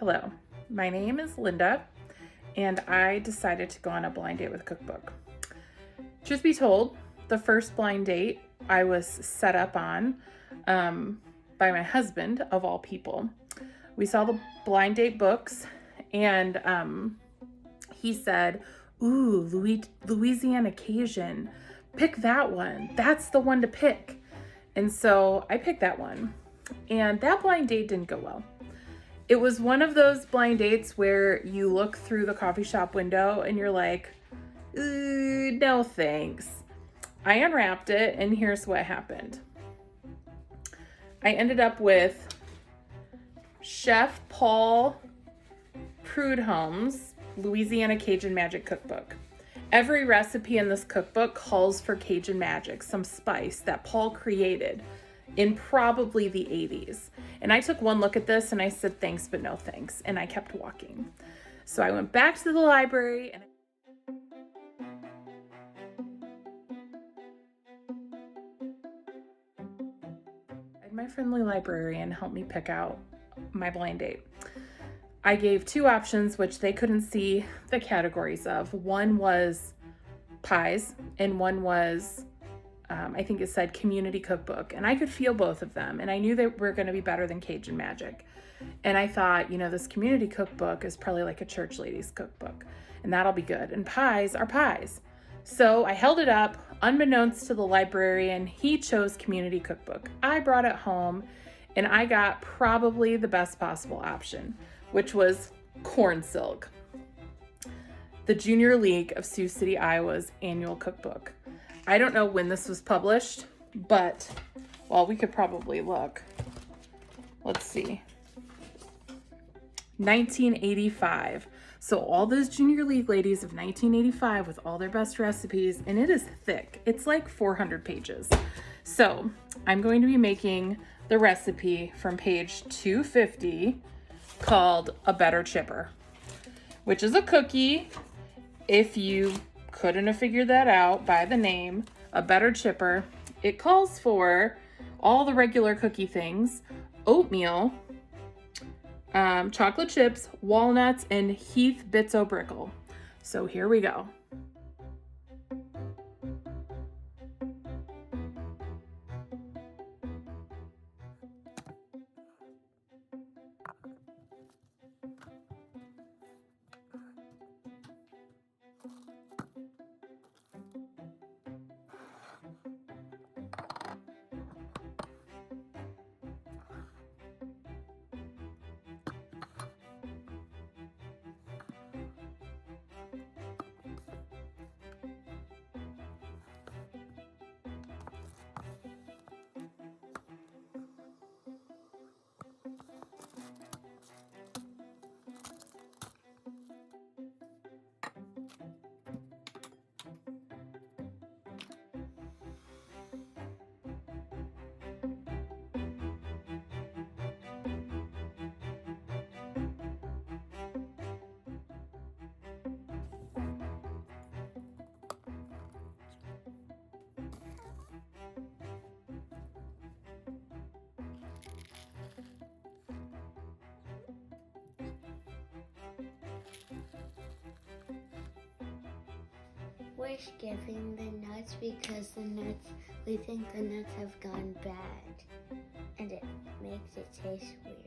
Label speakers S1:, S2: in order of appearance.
S1: Hello, my name is Linda, and I decided to go on a blind date with Cookbook. Truth be told, the first blind date I was set up on by my husband, of all people. We saw the blind date books, and he said, "Ooh, Louisiana Cajun, pick that one. That's the one to pick." And so I picked that one, and that blind date didn't go well. It was one of those blind dates where you look through the coffee shop window and you're like, no thanks. I unwrapped it, and here's what happened. I ended up with Chef Paul Prudhomme's Louisiana Cajun Magic Cookbook. Every recipe in this cookbook calls for Cajun magic, some spice that Paul created in probably the 80s. And I took one look at this and I said, thanks, but no thanks. And I kept walking. So I went back to the library and I had my friendly librarian help me pick out my blind date. I gave two options, which they couldn't see the categories of. One was pies, and one was, I think it said community cookbook. And I could feel both of them. And I knew they were going to be better than Cajun Magic. And I thought, this community cookbook is probably like a church lady's cookbook, and that'll be good. And pies are pies. So I held it up, unbeknownst to the librarian. He chose community cookbook. I brought it home, and I got probably the best possible option, which was Cornsilk, the Junior League of Sioux City, Iowa's annual cookbook. I don't know when this was published, but, well, we could probably look. Let's see. 1985. So all those Junior League ladies of 1985 with all their best recipes, and it is thick. It's like 400 pages. So I'm going to be making the recipe from page 250 called A Better Chipper, which is a cookie. If you couldn't have figured that out by the name, A Better Chipper, it calls for all the regular cookie things: oatmeal, chocolate chips, walnuts, and Heath Bits o' Brickle. So here we go.
S2: We're skipping the nuts because we think the nuts have gone bad, and it makes it taste weird.